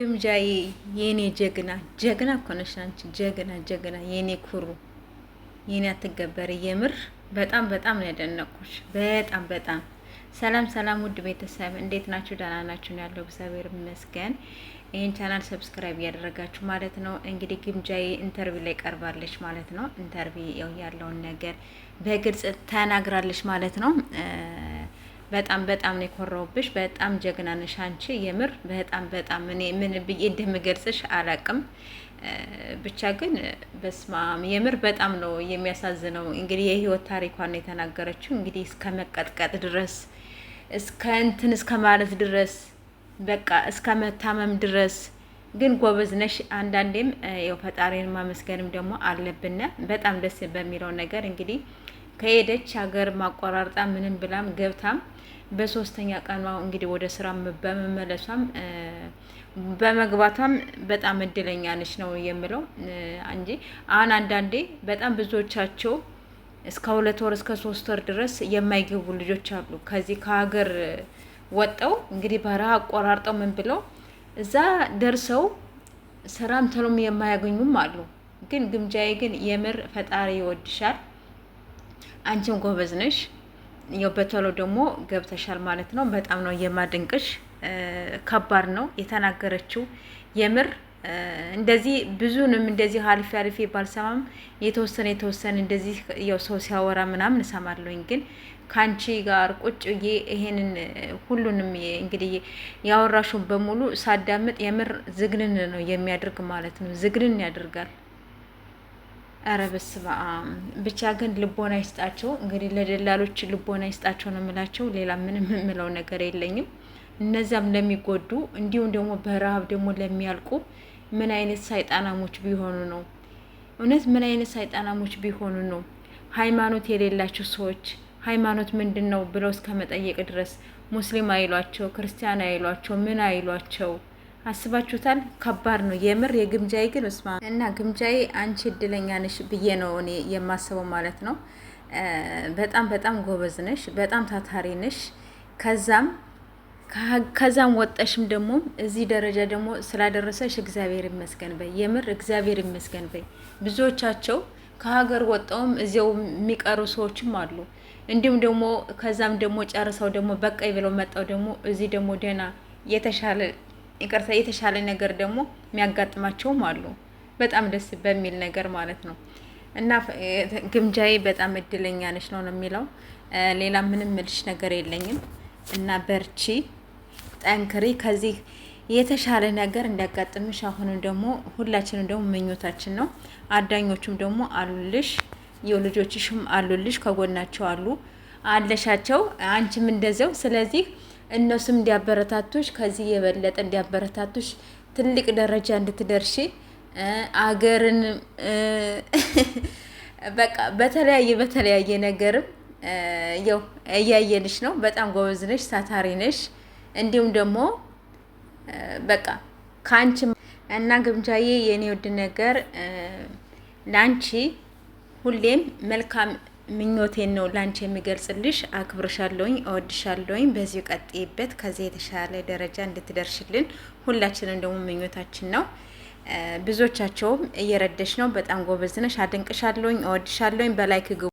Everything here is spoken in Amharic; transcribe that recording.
ግምጃዬ የኔ ጀግና ጀግና እኮ ነሽ አንቺ። ጀግና የኔ ኩሩ የኔ አትገበሪ። የምር በጣም ነው ያደነቅኩሽ። በጣም ሰላም ውድ ቤተሰብ እንዴት ናችሁ? ደህና ናችሁ? ነው ያለው። እግዚአብሔር ይመስገን። ይህን ቻናል ሰብስክራይብ እያደረጋችሁ ማለት ነው። እንግዲህ ግምጃዬ ኢንተርቪው ላይ ቀርባለች ማለት ነው። ኢንተርቪው ያለውን ነገር በግልጽ ተናግራለች ማለት ነው። በጣም ነው የኮራውብሽ። በጣም ጀግና ነሽ አንቺ። የምር በጣም እኔ ምን ብዬ እንደምገልጽሽ አላቅም። ብቻ ግን በስማም የምር በጣም ነው የሚያሳዝነው። እንግዲህ የህይወት ታሪኳን ነው የተናገረችው። እንግዲህ እስከ መቀጥቀጥ ድረስ እስከ ማለት ድረስ በቃ እስከ መታመም ድረስ። ግን ጎበዝ ነሽ። አንዳንዴም ያው ፈጣሪን ማመስገንም ደግሞ አለብን። በጣም ደስ በሚለው ነገር እንግዲህ ከሄደች ሀገር ማቆራርጣ ምንም ብላም ገብታም በሶስተኛ ቀኗ እንግዲህ ወደ ስራ በመመለሷም በመግባቷም በጣም እድለኛ ነች ነው የምለው እንጂ አሁን አንዳንዴ በጣም ብዙዎቻቸው እስከ 2 ወር እስከ 3 ወር ድረስ የማይገቡ ልጆች አሉ። ከዚህ ከሀገር ወጣው እንግዲህ በረሃ አቆራርጠው ምን ብለው እዛ ደርሰው ስራም ተሎም የማያገኙም አሉ። ግን ግምጃዬ ግን የምር ፈጣሪ ይወድሻል። አንቺም ጎበዝ ነሽ። ያው በቶሎ ደግሞ ገብተሻል ማለት ነው። በጣም ነው የማድንቅሽ። ከባድ ነው የተናገረችው የምር እንደዚህ ብዙንም እንደዚህ አልፌ ባልሰማም የተወሰነ እንደዚህ ያው ሰው ሲያወራ ምናምን እሰማለሁኝ። ግን ካንቺ ጋር ቁጭ ብዬ ይሄንን ሁሉንም እንግዲህ ያወራሹን በሙሉ ሳዳምጥ የምር ዝግንን ነው የሚያደርግ ማለት ነው። ዝግንን ያደርጋል። አረ በስመ አብ። ብቻ ግን ልቦና ይስጣቸው። እንግዲህ ለደላሎች ልቦና ይስጣቸው ነው የምላቸው። ሌላ ምንም የምለው ነገር የለኝም። እነዚያም ለሚጎዱ እንዲሁም ደግሞ በረሃብ ደግሞ ለሚያልቁ ምን አይነት ሰይጣናሞች ቢሆኑ ነው? እውነት ምን አይነት ሰይጣናሞች ቢሆኑ ነው? ሃይማኖት የሌላቸው ሰዎች ሃይማኖት ምንድን ነው ብለው እስከ መጠየቅ ድረስ ሙስሊም አይሏቸው፣ ክርስቲያን አይሏቸው፣ ምን አይሏቸው። አስባችሁታል? ከባድ ነው የምር። የግምጃዬ ግን እስማ እና ግምጃዬ አንቺ እድለኛ ነሽ ብዬ ነው እኔ የማስበው ማለት ነው። በጣም ጎበዝ ነሽ፣ በጣም ታታሪ ነሽ። ከዛም ወጣሽም ደግሞ እዚህ ደረጃ ደግሞ ስላደረሰሽ እግዚአብሔር ይመስገን በይ። የምር እግዚአብሔር ይመስገን በይ። ብዙዎቻቸው ከሀገር ወጣውም እዚያው የሚቀሩ ሰዎችም አሉ። እንዲሁም ደግሞ ከዛም ደግሞ ጨርሰው ደግሞ በቃይ ብለው መጣው ደግሞ እዚህ ደግሞ ደህና የተሻለ ነገር ደግሞ የሚያጋጥማቸውም አሉ። በጣም ደስ በሚል ነገር ማለት ነው። እና ግምጃዬ በጣም እድለኛ ነች ነው የሚለው። ሌላ ምንም ምልሽ ነገር የለኝም። እና በርቺ፣ ጠንክሪ። ከዚህ የተሻለ ነገር እንዲያጋጥምሽ አሁንም ደግሞ ሁላችንም ደግሞ ምኞታችን ነው። አዳኞቹም ደግሞ አሉልሽ፣ የልጆችሽም አሉልሽ፣ ከጎናቸው አለሻቸው፣ አንቺም እንደዚያው። ስለዚህ እነሱም እንዲያበረታቱሽ ከዚህ የበለጠ እንዲያበረታቱሽ ትልቅ ደረጃ እንድትደርሺ አገርን በቃ በተለያየ ነገርም ያው እያየንሽ ነው። በጣም ጎበዝ ነሽ፣ ታታሪ ነሽ። እንዲሁም ደግሞ በቃ ከአንቺ እና ግምጃዬ የኔ ውድ ነገር ለአንቺ ሁሌም መልካም ምኞቴን ነው ላንቺ የሚገልጽልሽ። አክብርሻለሁኝ፣ እወድሻለሁኝ። በዚሁ ቀጥይበት። ከዚህ የተሻለ ደረጃ እንድትደርሽልን ሁላችንም ደግሞ ምኞታችን ነው። ብዙዎቻቸውም እየረደሽ ነው። በጣም ጎበዝ ነሽ። አደንቅሻለሁኝ፣ እወድሻለሁኝ። በላይክ ግቡ።